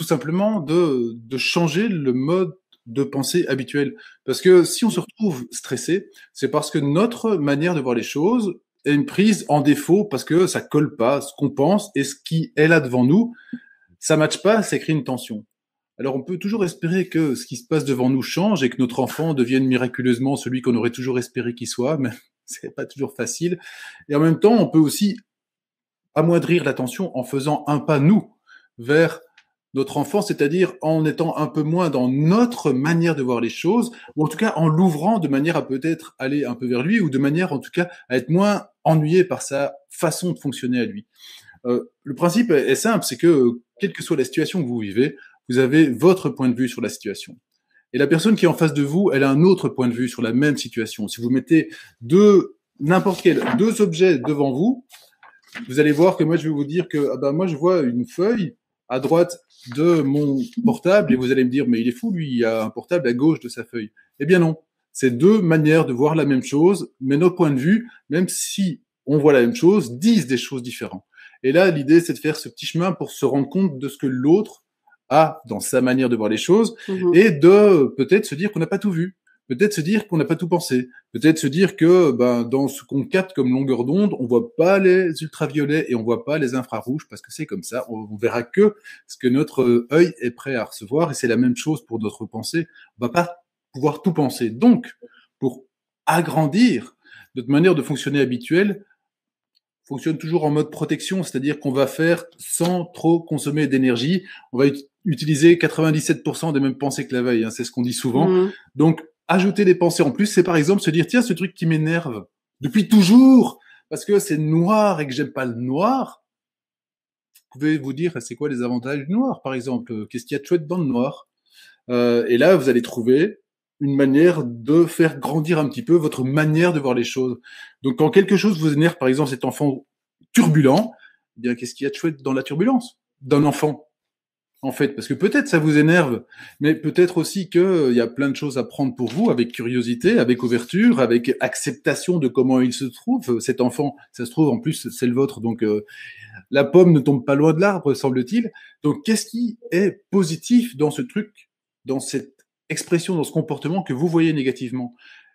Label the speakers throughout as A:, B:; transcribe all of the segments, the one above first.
A: tout simplement de changer le mode de pensée habituel. Parce que si on se retrouve stressé, c'est parce que notre manière de voir les choses est une prise en défaut parce que ça colle pas ce qu'on pense et ce qui est là devant nous, ça matche pas, ça crée une tension. Alors on peut toujours espérer que ce qui se passe devant nous change et que notre enfant devienne miraculeusement celui qu'on aurait toujours espéré qu'il soit, mais c'est pas toujours facile. Et en même temps, on peut aussi amoindrir la tension en faisant un pas, nous, vers notre enfant, c'est-à-dire en étant un peu moins dans notre manière de voir les choses, ou en tout cas en l'ouvrant de manière à peut-être aller un peu vers lui, ou de manière en tout cas à être moins ennuyé par sa façon de fonctionner à lui. Le principe est simple, c'est que quelle que soit la situation que vous vivez, vous avez votre point de vue sur la situation. Et la personne qui est en face de vous, elle a un autre point de vue sur la même situation. Si vous mettez deux objets devant vous, vous allez voir que moi, je vais vous dire que moi, je vois une feuille à droite de mon portable et vous allez me dire, mais il est fou, lui, il y a un portable à gauche de sa feuille. Eh bien non, c'est deux manières de voir la même chose, mais nos points de vue, même si on voit la même chose, disent des choses différentes. Et là, l'idée, c'est de faire ce petit chemin pour se rendre compte de ce que l'autre a dans sa manière de voir les choses et de peut-être se dire qu'on n'a pas tout vu. Peut-être se dire qu'on n'a pas tout pensé. Peut-être se dire que dans ce qu'on capte comme longueur d'onde, on voit pas les ultraviolets et on voit pas les infrarouges parce que c'est comme ça. On verra que ce que notre œil est prêt à recevoir et c'est la même chose pour notre pensée. On va pas pouvoir tout penser. Donc, pour agrandir notre manière de fonctionner habituelle, fonctionne toujours en mode protection, c'est-à-dire qu'on va faire sans trop consommer d'énergie. On va utiliser 97% des mêmes pensées que la veille, c'est ce qu'on dit souvent. Donc, ajouter des pensées en plus, c'est par exemple se dire, tiens, ce truc qui m'énerve depuis toujours, parce que c'est noir et que j'aime pas le noir. Vous pouvez vous dire, c'est quoi les avantages du noir, par exemple? Qu'est-ce qu'il y a de chouette dans le noir? Et là, vous allez trouver une manière de faire grandir un petit peu votre manière de voir les choses. Donc, quand quelque chose vous énerve, par exemple, cet enfant turbulent, eh bien, qu'est-ce qu'il y a de chouette dans la turbulence d'un enfant? En fait, parce que peut-être ça vous énerve, mais peut-être aussi qu'il y a plein de choses à prendre pour vous, avec curiosité, avec ouverture, avec acceptation de comment il se trouve, cet enfant. Ça se trouve, en plus, c'est le vôtre, donc la pomme ne tombe pas loin de l'arbre, semble-t-il. Donc, qu'est-ce qui est positif dans ce truc, dans cette expression, dans ce comportement que vous voyez négativement?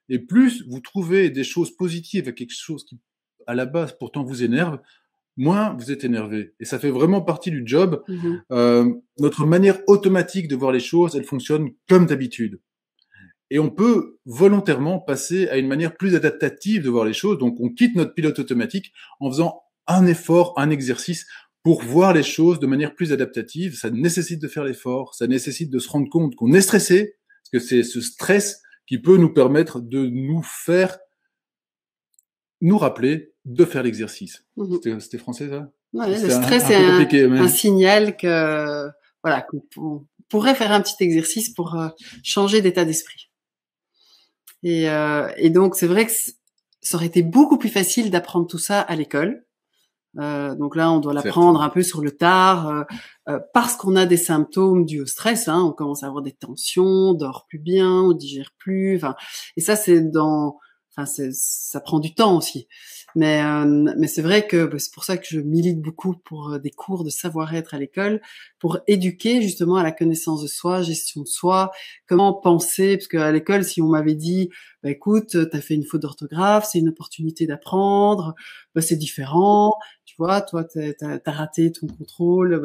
A: Et plus vous trouvez des choses positives à quelque chose qui, à la base, pourtant vous énerve, moins vous êtes énervé. Et ça fait vraiment partie du job. Notre manière automatique de voir les choses, elle fonctionne comme d'habitude. Et on peut volontairement passer à une manière plus adaptative de voir les choses. Donc, on quitte notre pilote automatique en faisant un effort, un exercice pour voir les choses de manière plus adaptative. Ça nécessite de faire l'effort, ça nécessite de se rendre compte qu'on est stressé, parce que c'est ce stress qui peut nous permettre de nous faire nous rappeler de faire l'exercice. C'était français, ça?
B: Ouais, le stress est un signal que voilà, qu'on pourrait faire un petit exercice pour changer d'état d'esprit. Et donc c'est vrai que ça aurait été beaucoup plus facile d'apprendre tout ça à l'école. Donc là, on doit l'apprendre un peu sur le tard, parce qu'on a des symptômes dus au stress. On commence à avoir des tensions, on dort plus bien, on digère plus. Et ça, ça prend du temps aussi. Mais c'est vrai que c'est pour ça que je milite beaucoup pour des cours de savoir-être à l'école, pour éduquer justement à la connaissance de soi, gestion de soi, comment penser, parce qu'à l'école, si on m'avait dit, écoute, t'as fait une faute d'orthographe, c'est une opportunité d'apprendre, c'est différent, tu vois, toi, t'as raté ton contrôle,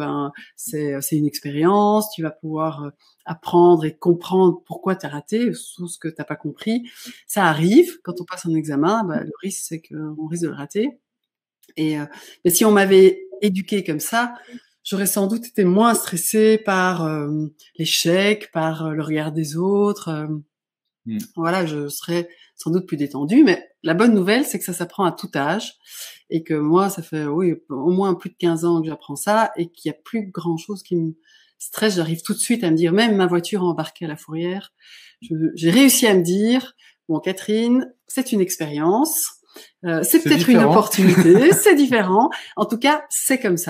B: c'est une expérience, tu vas pouvoir apprendre et comprendre pourquoi t'as raté, tout ce que t'as pas compris. Ça arrive, quand on passe un examen, le risque, c'est qu'on risque de le rater. Mais si on m'avait éduqué comme ça, j'aurais sans doute été moins stressée par l'échec, par le regard des autres. Voilà, je serais sans doute plus détendue. Mais la bonne nouvelle, c'est que ça s'apprend à tout âge. Et que moi, ça fait au moins plus de 15 ans que j'apprends ça et qu'il y a plus grand chose qui me stresse. J'arrive tout de suite à me dire, même ma voiture embarquée à la fourrière, j'ai réussi à me dire, bon, Catherine, c'est une expérience, c'est peut-être une opportunité, c'est différent. En tout cas, c'est comme ça.